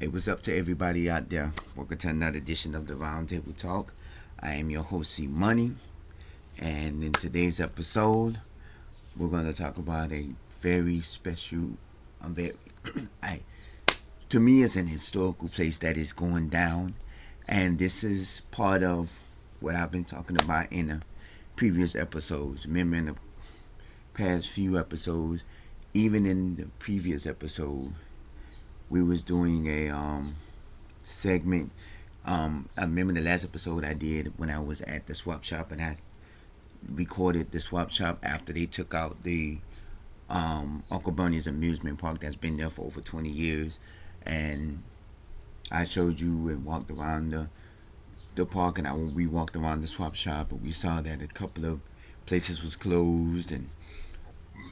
It was up to everybody out there. Welcome to another edition of the Roundtable Talk. I am your host, C Money, and in today's episode, we're going to talk about a very special, very, I, to me, it's an historical place that is going down, and this is part of what I've been talking about in the previous episodes. Remember, in the past few episodes, even in the previous episode, we was doing a segment. I remember the last episode I did when I was at the swap shop, and I recorded the swap shop after they took out the Uncle Bernie's amusement park that's been there for over 20 years, and I showed you and walked around the park, and we walked around the swap shop, and we saw that a couple of places was closed, and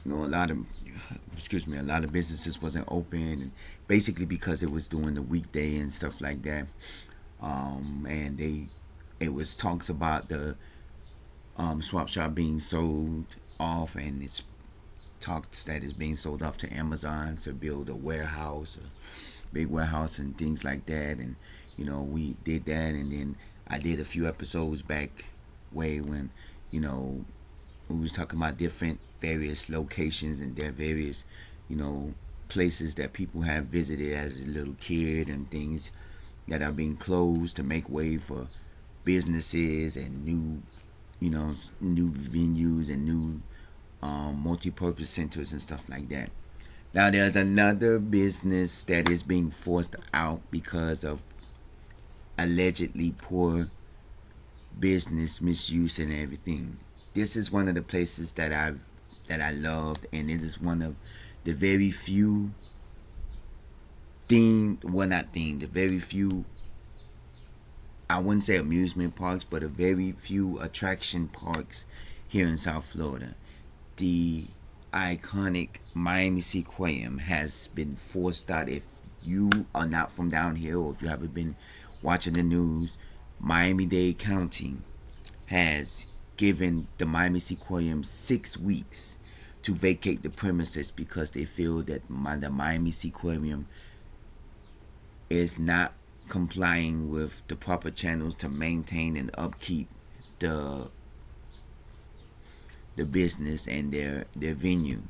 a lot of businesses wasn't open, and basically because it was during the weekday and stuff like that. And it was talks about the swap shop being sold off, and it's talks that it's being sold off to Amazon to build a warehouse, a big warehouse and things like that. And we did that, and then I did a few episodes back way when we was talking about different various locations and their various places that people have visited as a little kid, and things that are being closed to make way for businesses and new venues and new multi-purpose centers and stuff like that. Now there's another business that is being forced out because of allegedly poor business misuse and everything. This is one of the places that I loved, and it is one of the very few the very few, I wouldn't say amusement parks, but a very few attraction parks here in South Florida. The iconic Miami Seaquarium has been forced out. If you are not from down here, or if you haven't been watching the news, Miami-Dade County has given the Miami Seaquarium 6 weeks to vacate the premises because they feel that the Miami Seaquarium is not complying with the proper channels to maintain and upkeep the business and their venue.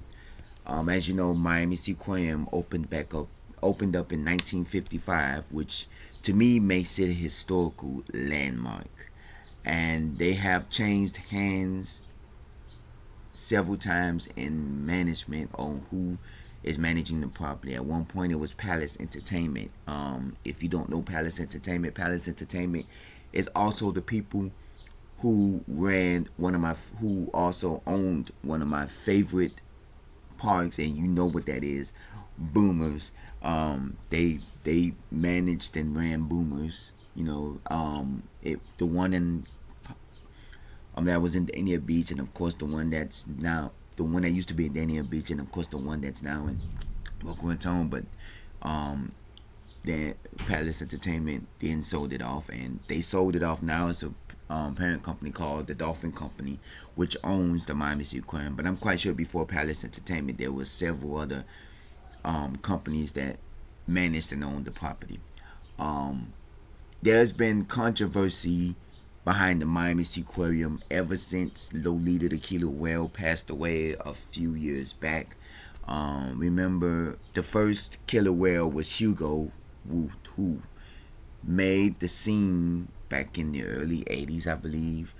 As you know, Miami Seaquarium opened up in 1955, which to me makes it a historical landmark. And they have changed hands several times in management on who is managing the property. At one point, it was Palace Entertainment. If you don't know Palace Entertainment is also the people who who also owned one of my favorite parks, and you know what that is, Boomers. They managed and ran Boomers. The one in that was in Dania Beach, and of course the one that used to be in Dania Beach, and of course the one that's now in Boca Raton. But then Palace Entertainment then sold it off, and they sold it off now. It's a parent company called the Dolphin Company, which owns the Miami Seaquarium. But I'm quite sure before Palace Entertainment, there was several other companies that managed and owned the property. There's been controversy behind the Miami Seaquarium ever since Lolita the killer whale passed away a few years back. Remember, the first killer whale was Hugo, who made the scene back in the early 80s, I believe.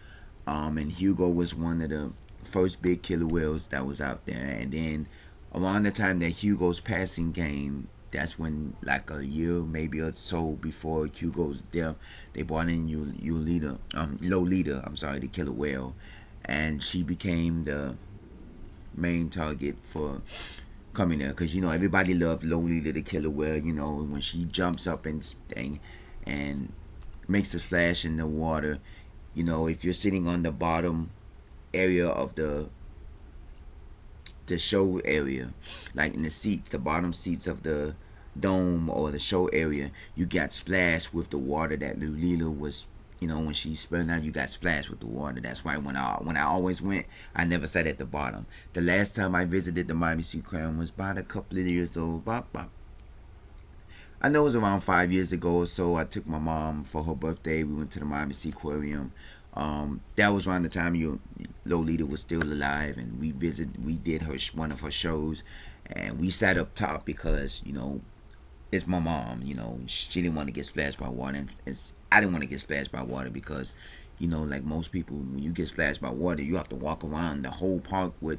And Hugo was one of the first big killer whales that was out there. And then around the time that Hugo's passing came, that's when, like a year maybe or so before Hugo's death, they brought in Lolita, the killer whale, and she became the main target for coming there, because everybody loved Lolita the killer whale. When she jumps up and makes a splash in the water, if you're sitting on the bottom area of the show area, like in the bottom seats of the dome or the show area, you got splashed with the water that Lolita was, when she spilled out, you got splashed with the water. That's why when I always went, I never sat at the bottom. The last time I visited the Miami Seaquarium was about a couple of years old, I know it was around 5 years ago or so. I took my mom for her birthday. We went to the Miami Seaquarium. That was around the time Lolita was still alive, and we did one of her shows, and we sat up top because it's my mom. She didn't want to get splashed by water, and I didn't want to get splashed by water because, like most people, when you get splashed by water, you have to walk around the whole park with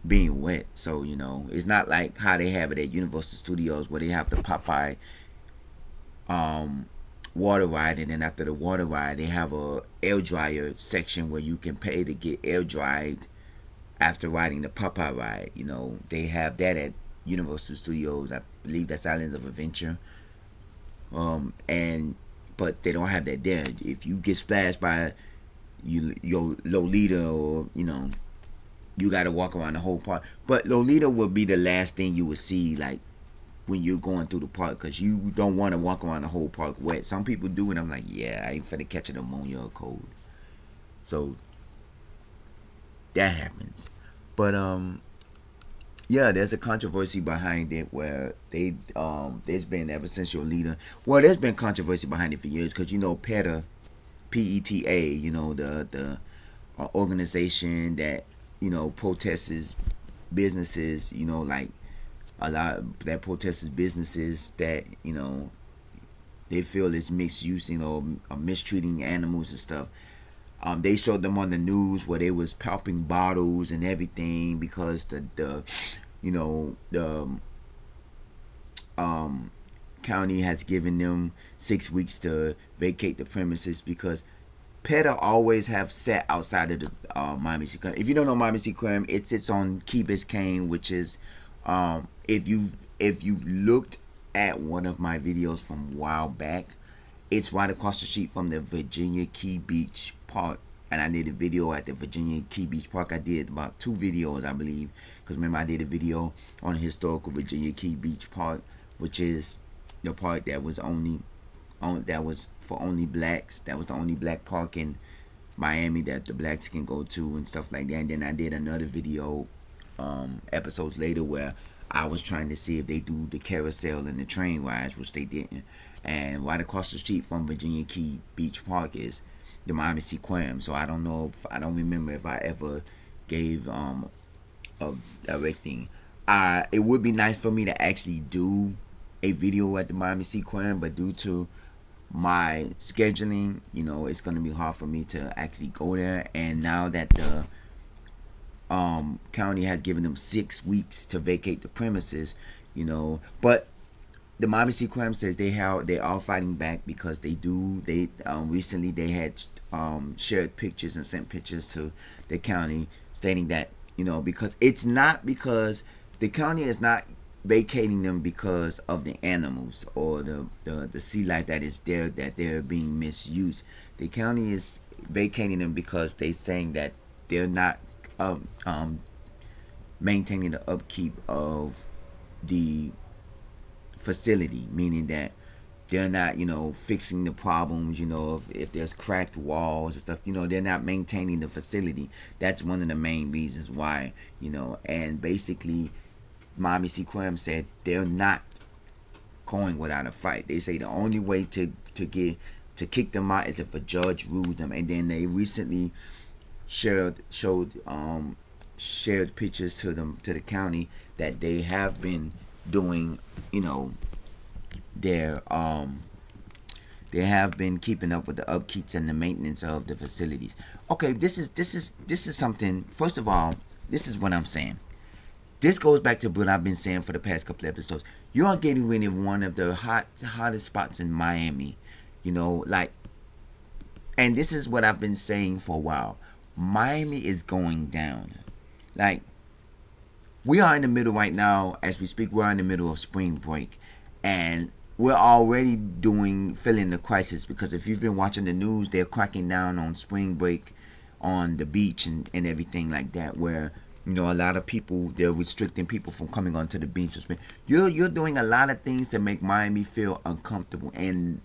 being wet. So it's not like how they have it at Universal Studios where they have the Popeye water ride, and then after the water ride, they have a air dryer section where you can pay to get air dried after riding the Popeye ride. They have that at Universal Studios. I believe that's Islands of Adventure. And but they don't have that there. If you get splashed by your Lolita, or you got to walk around the whole park. But Lolita will be the last thing you would see, like when you're going through the park, because you don't want to walk around the whole park wet. Some people do, and I'm like, yeah, I ain't finna catch a pneumonia or cold. So that happens. But yeah, there's a controversy behind it where there's been ever since your leader. Well, there's been controversy behind it for years because PETA, PETA, the organization that protests businesses, like a lot that protests businesses that they feel is misuse, mistreating animals and stuff. They showed them on the news where they was popping bottles and everything because the county has given them 6 weeks to vacate the premises because PETA always have sat outside of the Miami Seaquarium. If you don't know Miami Seaquarium, it sits on Key Biscayne, which is if you looked at one of my videos from a while back, it's right across the street from the Virginia Key Beach Park. And I did a video at the Virginia Key Beach Park. I did about 2 videos, I believe. Because remember, I did a video on the historical Virginia Key Beach Park, which is the park that was that was for only blacks. That was the only black park in Miami that the blacks can go to and stuff like that. And then I did another video episodes later where I was trying to see if they do the carousel and the train rides, which they didn't. And right across the street from Virginia Key Beach Park is the Miami Seaquarium. So I don't remember if I ever gave a directing. It would be nice for me to actually do a video at the Miami Seaquarium, but due to my scheduling, it's gonna be hard for me to actually go there. And now that the county has given them 6 weeks to vacate the premises, but the Miami Seaquarium says they are fighting back because they recently they had shared pictures and sent pictures to the county stating that because it's not because the county is not vacating them because of the animals or the sea life that is there, that they're being misused. The county is vacating them because they're saying that they're not maintaining the upkeep of the facility, meaning that they're not fixing the problems, if there's cracked walls and stuff, they're not maintaining the facility. That's one of the main reasons why, and basically Miami Seaquarium said they're not going without a fight. They say the only way to kick them out is if a judge rules them. And then they recently shared pictures to the county that they have been doing, they have been keeping up with the upkeeps and the maintenance of the facilities. Okay, this is something. First of all, this is what I'm saying. This goes back to what I've been saying for the past couple episodes. You are getting rid of one of the hottest spots in Miami, and this is what I've been saying for a while. Miami is going down. Like, we are in the middle right now, as we speak, we're in the middle of spring break. And we're already feeling the crisis because if you've been watching the news, they're cracking down on spring break on the beach and everything like that, where a lot of people, they're restricting people from coming onto the beach. You're doing a lot of things to make Miami feel uncomfortable. And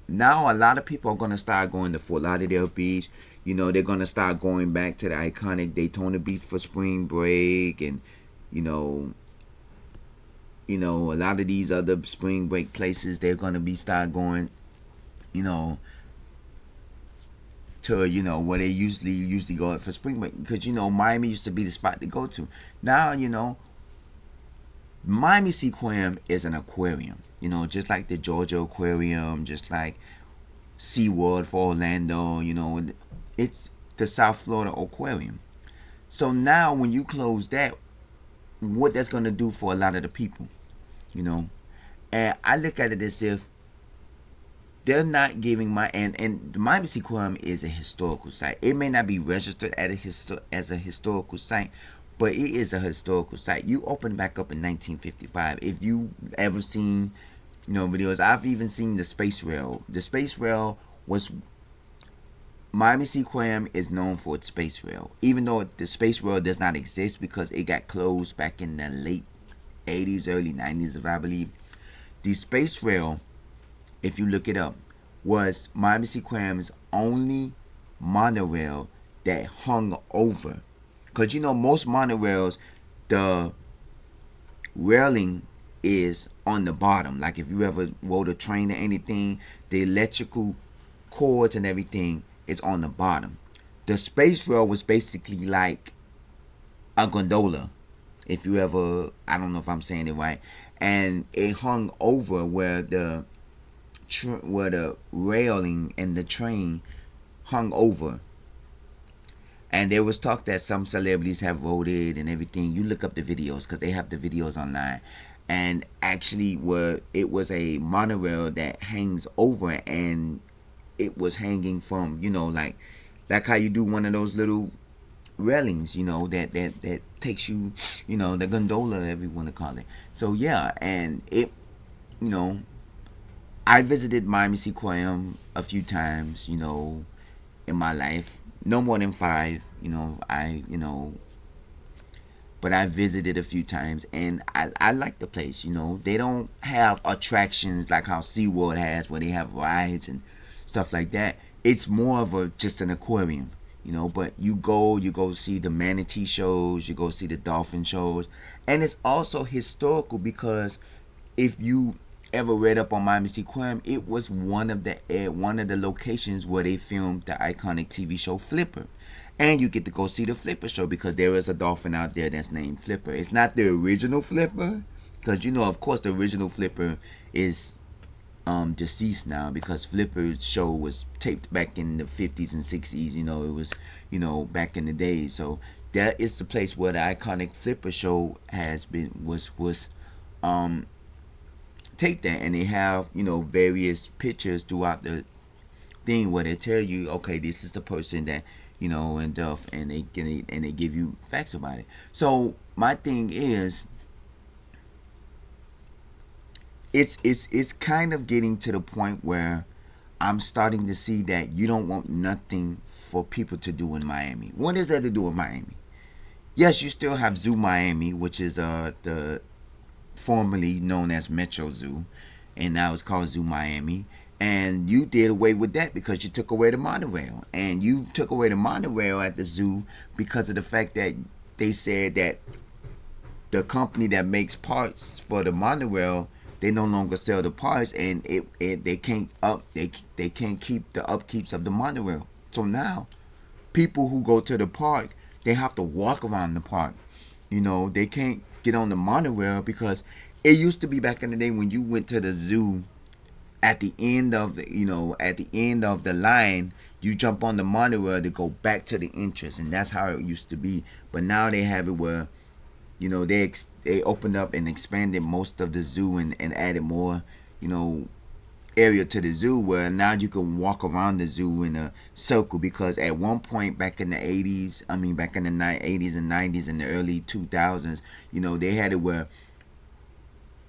now a lot of people are going to start going to Fort Lauderdale Beach. They're going to start going back to the iconic Daytona Beach for spring break. And, A lot of these other spring break places, they're gonna be start going, you know, to where they usually go for spring break, because Miami used to be the spot to go to. Now Miami Seaquarium is an aquarium, just like the Georgia Aquarium, just like SeaWorld for Orlando. It's the South Florida Aquarium. So now when you close that, what that's gonna do for a lot of the people, you know, and I look at it as if they're not giving and the Miami Seaquarium is a historical site. It may not be registered as a historical site, but it is a historical site. You opened back up in 1955. If you ever seen videos, I've even seen the space rail. The space rail was Miami Seaquarium is known for its space rail, even though the space rail does not exist because it got closed back in the late 80s, early 90s, if I believe. The space rail, if you look it up, was Miami Seaquarium's only monorail that hung over. Because most monorails, the railing is on the bottom. Like if you ever rode a train or anything, the electrical cords and everything is on the bottom. The space rail was basically like a gondola. If you ever, I don't know if I'm saying it right, and it hung over where the railing and the train hung over. And there was talk that some celebrities have rode it and everything. You look up the videos because they have the videos online. And actually, where it was a monorail that hangs over, and it was hanging from like how you do one of those little railings, that takes you, the gondola, everyone to call it. So yeah, and it, I visited Miami Seaquarium a few times, in my life. No more than 5, but I visited a few times, and I like the place. They don't have attractions like how SeaWorld has, where they have rides and stuff like that. It's more of just an aquarium, but you go see the manatee shows, you go see the dolphin shows, and it's also historical because if you ever read up on Miami Seaquarium, it was one of the locations where they filmed the iconic TV show Flipper. And you get to go see the Flipper show because there is a dolphin out there that's named Flipper. It's not the original Flipper, because of course the original Flipper is deceased now, because Flipper's show was taped back in the 50s and 60s. It was back in the day. So that is the place where the iconic Flipper show was taped at, and they have various pictures throughout the thing where they tell you, okay, this is the person that and stuff, and they give you facts about it. So my thing is, it's kind of getting to the point where I'm starting to see that you don't want nothing for people to do in Miami. What is there to do in Miami? Yes, you still have Zoo Miami, which is the formerly known as Metro Zoo, and now it's called Zoo Miami. And you did away with that because you took away the monorail. And you took away the monorail at the zoo because of the fact that they said that the company that makes parts for the monorail, they no longer sell the parts, and they can't keep the upkeeps of the monorail. So now people who go to the park, they have to walk around the park. They can't get on the monorail, because it used to be back in the day when you went to the zoo, at the end of the line, you jump on the monorail to go back to the entrance, and that's how it used to be. But now they have it where they opened up and expanded most of the zoo, and added more area to the zoo, where now you can walk around the zoo in a circle. Because at one point back in the 80s, back in the 80s and 90s and the early 2000s, they had it where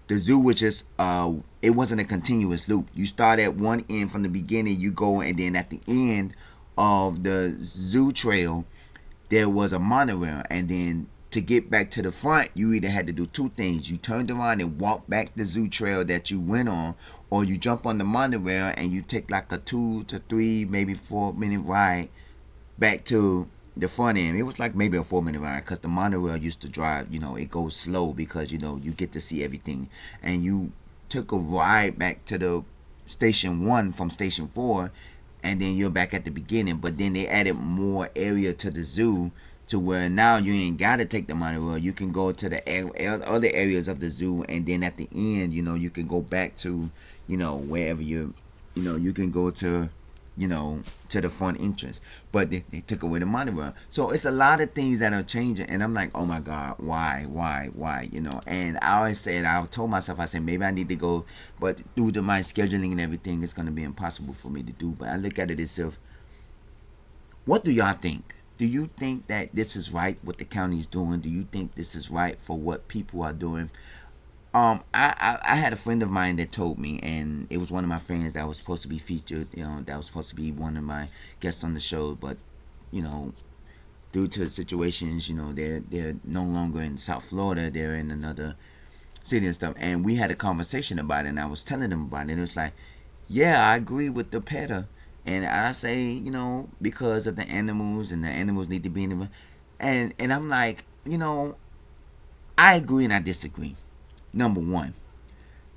the zoo was just it wasn't a continuous loop. You start at one end from the beginning, you go, and then at the end of the zoo trail there was a monorail, and then to get back to the front, you either had to do two things. You turned around and walked back the zoo trail that you went on, or you jump on the monorail and you take like a 2 to 3, maybe 4 minute ride back to the front end. It was like maybe a 4 minute ride because the monorail used to drive. It goes slow because you get to see everything, and you took a ride back to the station one from station four, and then you're back at the beginning. But then they added more area to the zoo to where now you ain't gotta take the monorail. You can go to the other areas of the zoo, and then at the end, you can go back to, wherever you can go to, to the front entrance. But they took away the monorail, so it's a lot of things that are changing, and I'm like, oh my god, why? And I always said, I told myself, I said maybe I need to go, but due to my scheduling and everything, it's gonna be impossible for me to do. But I look at it as if, what do y'all think? Do you think that this is right, what the county's doing? Do you think this is right for what people are doing? I had a friend of mine that told me, and it was one of my friends that was supposed to be featured, that was supposed to be one of my guests on the show, but, you know, due to the situations, they're no longer in South Florida, they're in another city and stuff. And we had a conversation about it, and I was telling them about it, and it was like, yeah, I agree with the PETA. And I say, because of the animals, and the animals need to be in the. And I'm like, I agree and I disagree. Number one,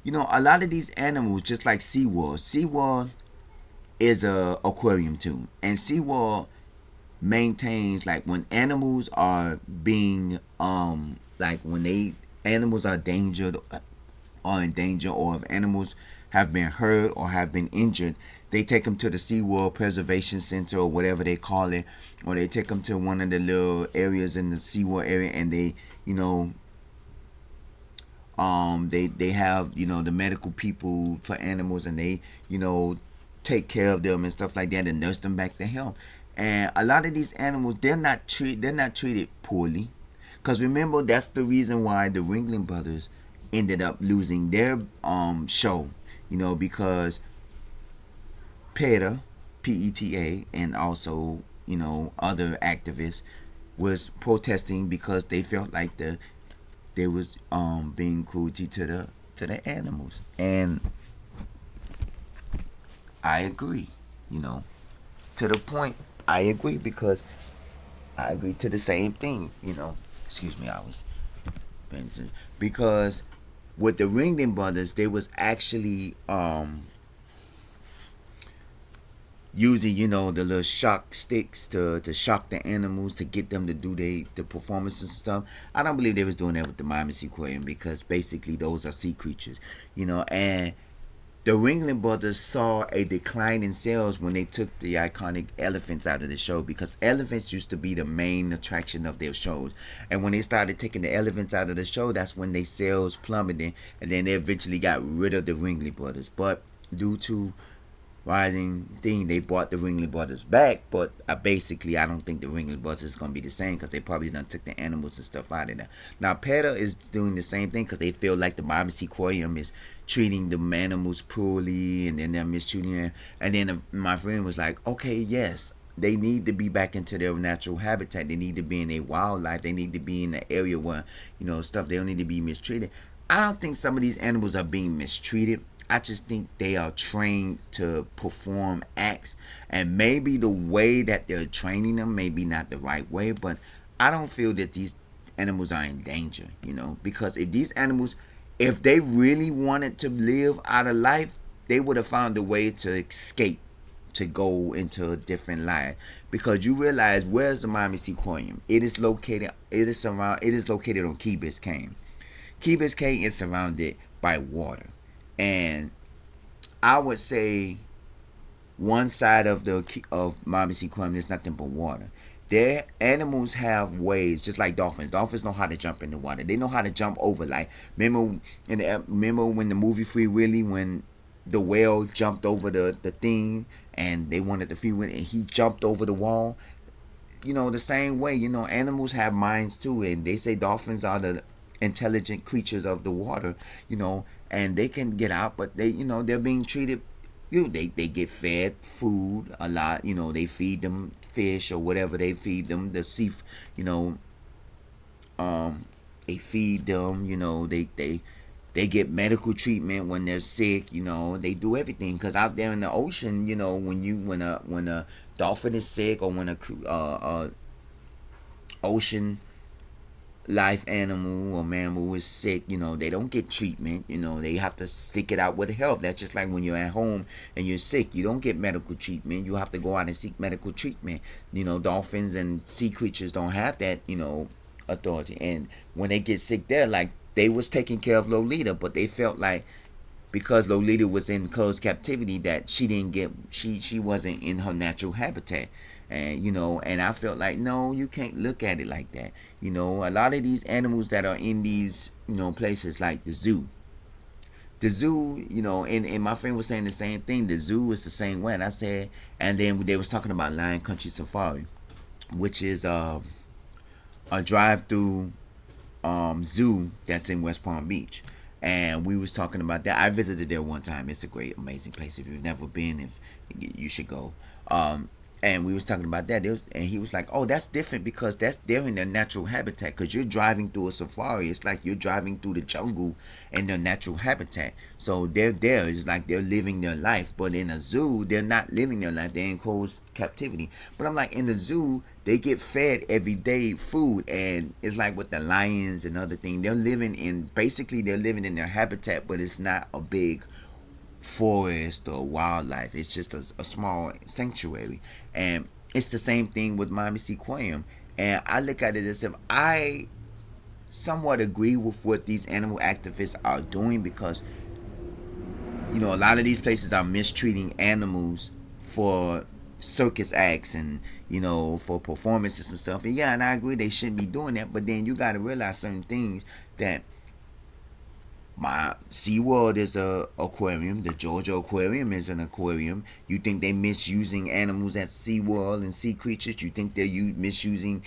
a lot of these animals, just like SeaWorld is a aquarium too. And SeaWorld maintains, like, when animals are being, like, when animals are in danger, or if animals have been hurt or have been injured, they take them to the SeaWorld Preservation Center, or whatever they call it, or they take them to one of the little areas in the SeaWorld area, and they, they have, the medical people for animals, and they, take care of them and stuff like that, and nurse them back to health. And a lot of these animals, they're not treated poorly, because remember, that's the reason why the Ringling Brothers ended up losing their show, because PETA, PETA, and also, other activists was protesting because they felt like they was being cruelty to the animals. And I agree, to the point. I agree, because I agree to the same thing, Excuse me, I was because with the Ringling Brothers, they was actually using, the little shock sticks to shock the animals, to get them to do the performances and stuff. I don't believe they was doing that with the Miami seaquarium, because basically those are sea creatures, and the Ringling Brothers saw a decline in sales when they took the iconic elephants out of the show, because elephants used to be the main attraction of their shows. And when they started taking the elephants out of the show, that's when their sales plummeted, and then they eventually got rid of the Ringling Brothers. But due to rising thing, they brought the Ringling Brothers back. But basically, I don't think the Ringling Brothers is going to be the same, because they probably done took the animals and stuff out of there. Now, PETA is doing the same thing, because they feel like the Miami seaquarium is treating the animals poorly, and then they're mistreating them. And then my friend was like, okay, yes, they need to be back into their natural habitat. They need to be in a wildlife. They need to be in an area where, stuff, they don't need to be mistreated. I don't think some of these animals are being mistreated. I just think they are trained to perform acts, and maybe the way that they're training them may be not the right way, but I don't feel that these animals are in danger, because if they really wanted to live out of life, they would have found a way to escape, to go into a different life. Because you realize, where's the Miami seaquarium? It is located on Key Biscayne. Key Biscayne is surrounded by water. And I would say one side of Miami seaquarium is nothing but water. Their animals have ways, just like dolphins. Dolphins know how to jump in the water. They know how to jump over. Like, remember when the movie Free Willy, when the whale jumped over the thing, and they wanted the Free Willy, and he jumped over the wall. The same way. Animals have minds too, and they say dolphins are the intelligent creatures of the water. And they can get out, but they're being treated. They get fed food a lot. They feed them fish or whatever they feed them. The sea, they feed them. They get medical treatment when they're sick. They do everything, because out there in the ocean, when a dolphin is sick, or when ocean life animal or mammal is sick, they don't get treatment. They have to stick it out with health. That's just like when you're at home and you're sick, you don't get medical treatment. You have to go out and seek medical treatment. Dolphins and sea creatures don't have that, authority. And when they get sick, they're like, they was taking care of Lolita, but they felt like because Lolita was in closed captivity that she wasn't in her natural habitat. And I felt like, no, you can't look at it like that. A lot of these animals that are in these places like the zoo, and my friend was saying the same thing. The zoo is the same way. And I said, and then they was talking about Lion Country Safari, which is a drive-through zoo that's in West Palm Beach. And we was talking about that. I visited there one time. It's a great, amazing place. If you've never been, if you should go. And we was talking about that. And he was like, "Oh, that's different because they're in their natural habitat. Because you're driving through a safari. It's like you're driving through the jungle in their natural habitat. So they're there. It's like they're living their life. But in a zoo, they're not living their life. They're in closed captivity. But I'm like, in the zoo, they get fed every day food, and it's like with the lions and other things. They're living in their habitat, but it's not a big forest or wildlife. It's just a small sanctuary. And it's the same thing with Miami Seaquarium. And I look at it as if I somewhat agree with what these animal activists are doing, because a lot of these places are mistreating animals for circus acts and for performances and stuff. And yeah, and I agree they shouldn't be doing that, but then you got to realize certain things, that my SeaWorld is a aquarium. The Georgia Aquarium is an aquarium. You think they misusing animals at SeaWorld and sea creatures? You think they're misusing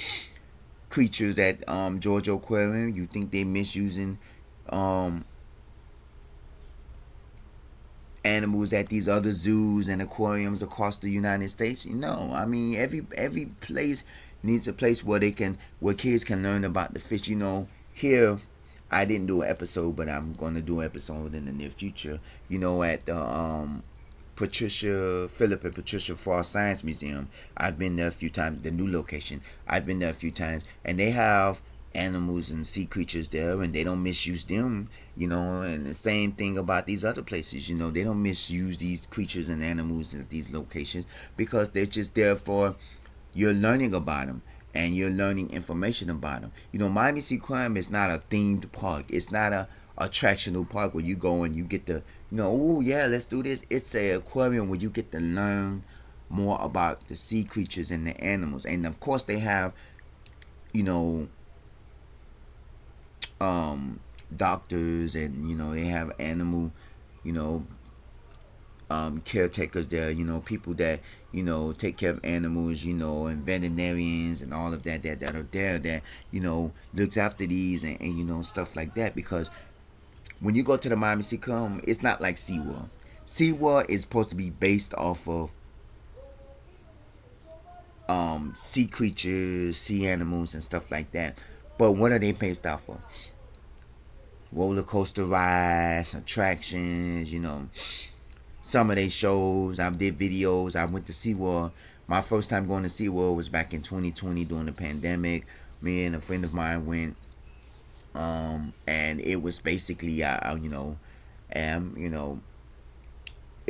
creatures at Georgia Aquarium? You think they misusing animals at these other zoos and aquariums across the United States? No, I mean every place needs a place where kids can learn about the fish. Here I didn't do an episode, but I'm going to do an episode in the near future. At the Philip and Patricia Frost Science Museum. I've been there a few times. The new location. I've been there a few times, and they have animals and sea creatures there, and they don't misuse them. And the same thing about these other places. They don't misuse these creatures and animals at these locations, because they're just there for you're learning about them and you're learning information about them. Miami Seaquarium is not a themed park. It's not a attractional park where you go and you get to, oh yeah, let's do this. It's a aquarium where you get to learn more about the sea creatures and the animals. And of course they have, doctors, and they have animal, you know, caretakers there, people that, take care of animals, and veterinarians and all of that are there that, looks after these and stuff like that. Because when you go to the Miami Seaquarium, it's not like SeaWorld. SeaWorld is supposed to be based off of sea creatures, sea animals, and stuff like that. But what are they based off of? Roller coaster rides, attractions, some of their shows. I did videos. I went to SeaWorld. My first time going to SeaWorld was back in 2020 during the pandemic. Me and a friend of mine went, and it was basically, it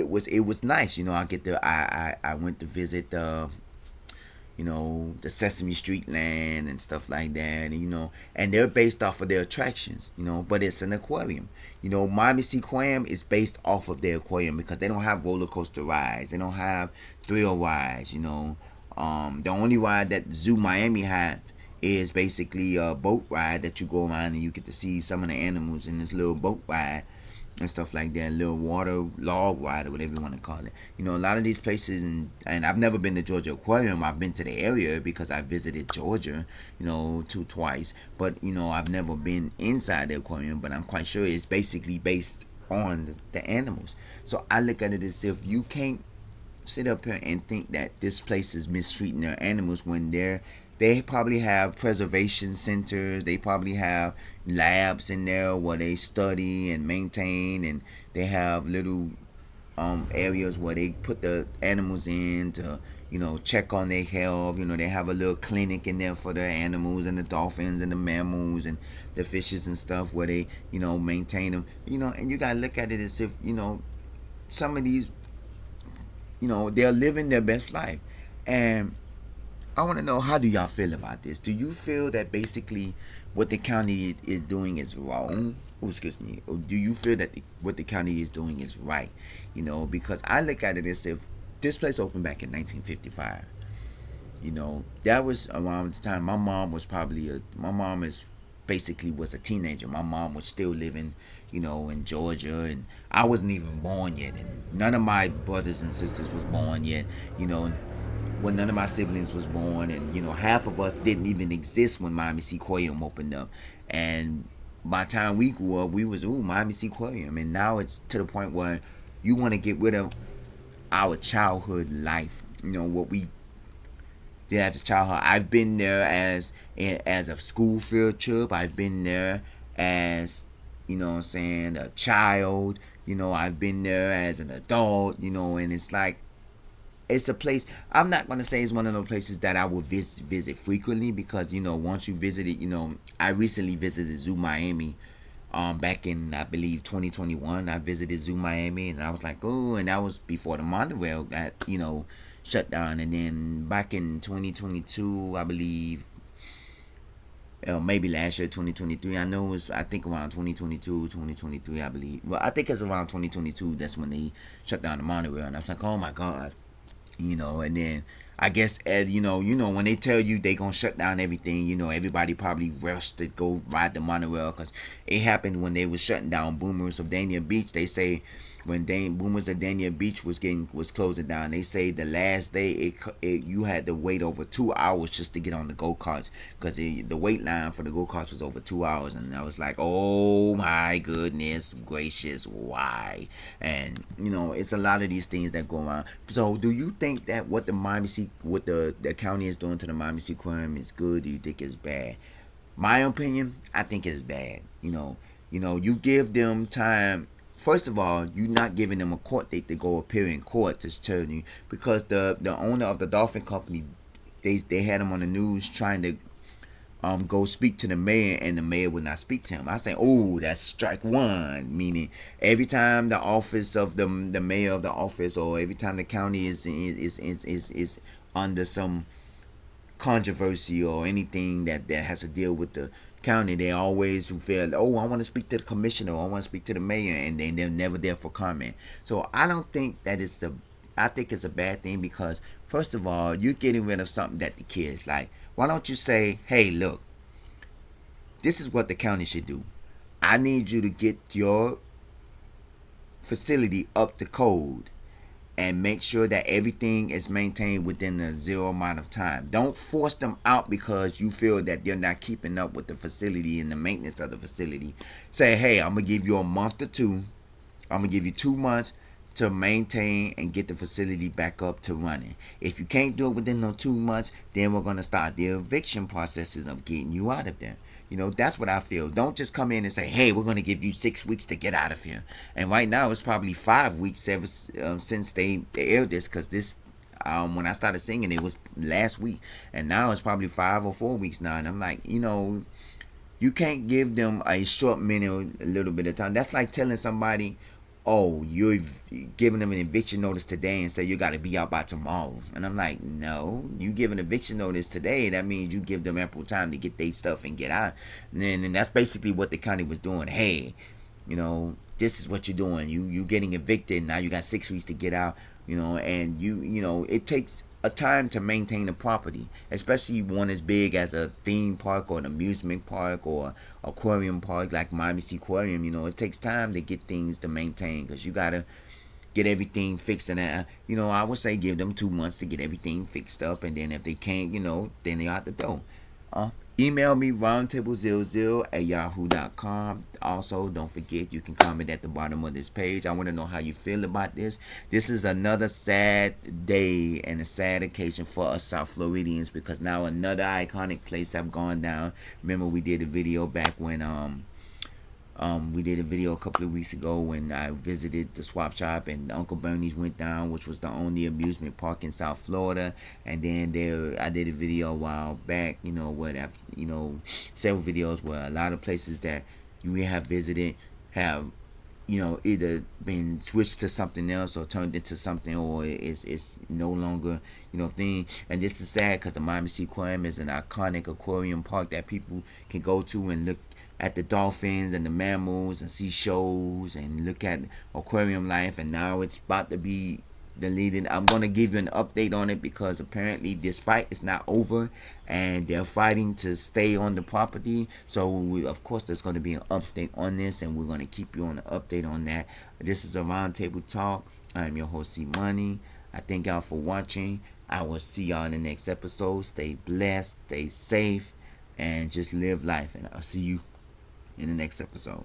was nice. I went to visit the Sesame Street land and stuff like that, and they're based off of their attractions, but it's an aquarium. Miami Seaquarium is based off of their aquarium because they don't have roller coaster rides, they don't have thrill rides, the only ride that Zoo Miami had is basically a boat ride that you go around and you get to see some of the animals in this little boat ride and stuff like that, little water log ride or whatever you want to call it. A lot of these places, and I've never been to Georgia Aquarium. I've been to the area because I visited Georgia, twice. But, I've never been inside the aquarium, but I'm quite sure it's basically based on the animals. So I look at it as if you can't sit up here and think that this place is mistreating their animals when they probably have preservation centers. They probably have labs in there where they study and maintain, and they have little areas where they put the animals in to check on their health. They have a little clinic in there for the animals and the dolphins and the mammals and the fishes and stuff where they, maintain them. And you gotta look at it as if, some of these, they're living their best life. And I want to know, how do y'all feel about this? Do you feel that basically what the county is doing is wrong? Oh, excuse me. Or do you feel that what the county is doing is right? Because I look at it as if this place opened back in 1955. That was around the time my mom was my mom is basically was a teenager. My mom was still living, in Georgia, and I wasn't even born yet, and none of my brothers and sisters was born yet. When none of my siblings was born, and half of us didn't even exist when Miami Seaquarium opened up. And by the time we grew up, we was Miami Seaquarium, and now it's to the point where you want to get rid of our childhood life. What we did as a childhood. I've been there as a school field trip. I've been there as what I'm saying, a child. I've been there as an adult. And it's like, it's a place. I'm not gonna say it's one of those places that I will visit frequently, because once you visit it, I recently visited Zoo Miami. Back in, I believe, 2021, I visited Zoo Miami, and I was like, oh, and that was before the monorail got shut down. And then back in 2022, I believe, maybe last year, 2023. I know it was, I think around 2022, 2023, I believe. Well, I think it's around 2022. That's when they shut down the monorail, and I was like, oh my god. And then I guess, when they tell you they gonna shut down everything, everybody probably rushed to go ride the monorail, because it happened when they was shutting down Boomers of Dania Beach. They say when Boomers of Dania Beach was closing down, they say the last day you had to wait over 2 hours just to get on the go karts, because the wait line for the go karts was over 2 hours. And I was like, oh my goodness gracious, why? And it's a lot of these things that go on. So do you think that what the county is doing to the Miami Seaquarium is good? Do you think it's bad? My opinion, I think it's bad. You give them time. First of all, you're not giving them a court date to go appear in court to tell you, because the owner of the dolphin company, they had him on the news trying to go speak to the mayor, and the mayor would not speak to him. I say, oh, that's strike one. Meaning, every time the office of the mayor of the office, or every time the county is under some controversy or anything that has to deal with the county, they always feel, oh, I want to speak to the commissioner, or I want to speak to the mayor, and then they're never there for comment. So I don't think that I think it's a bad thing, because first of all, you're getting rid of something that the kids like. Why don't you say, hey, look, this is what the county should do. I need you to get your facility up to code, and make sure that everything is maintained within a zero amount of time. Don't force them out because you feel that they're not keeping up with the facility and the maintenance of the facility. Say, hey, I'm going to give you a month or two. I'm going to give you 2 months to maintain and get the facility back up to running. If you can't do it within those 2 months, then we're going to start the eviction processes of getting you out of there. That's what I feel. Don't just come in and say, hey, we're going to give you 6 weeks to get out of here. And right now, it's probably 5 weeks ever since they aired this, because this, when I started singing, it was last week. And now it's probably 5 or 4 weeks now. And I'm like, you can't give them a short minute, a little bit of time. That's like telling somebody, oh, you're giving them an eviction notice today and say you got to be out by tomorrow. And I'm like, no, you give an eviction notice today, that means you give them ample time to get their stuff and get out. And that's basically what the county was doing. Hey, this is what you're doing. You getting evicted, now you got 6 weeks to get out. And it takes a time to maintain the property, especially one as big as a theme park or an amusement park or aquarium park like Miami Seaquarium. It takes time to get things to maintain, because you gotta get everything fixed. And I would say give them 2 months to get everything fixed up, and then if they can't, then they're out the door. Email me roundtable00@yahoo.com. Also, don't forget, you can comment at the bottom of this page. I want to know how you feel about this. This is another sad day and a sad occasion for us South Floridians, because now another iconic place have gone down. Remember, we did a video back when We did a video a couple of weeks ago when I visited the swap shop and Uncle Bernie's went down, which was the only amusement park in South Florida. And then I did a video a while back, several videos where a lot of places that you have visited have either been switched to something else or turned into something, or it's no longer thing. And this is sad because the Miami Seaquarium is an iconic aquarium park that people can go to and look at the dolphins and the mammals and see shows and look at aquarium life. And now it's about to be deleted. I'm going to give you an update on it because apparently this fight is not over and they're fighting to stay on the property. So of course there's going to be an update on this, and we're going to keep you on the update on that. This is a roundtable talk. I'm your host, C Money. I thank y'all for watching. I will see y'all in the next episode. Stay blessed, stay safe, and just live life. And I'll see you in the next episode.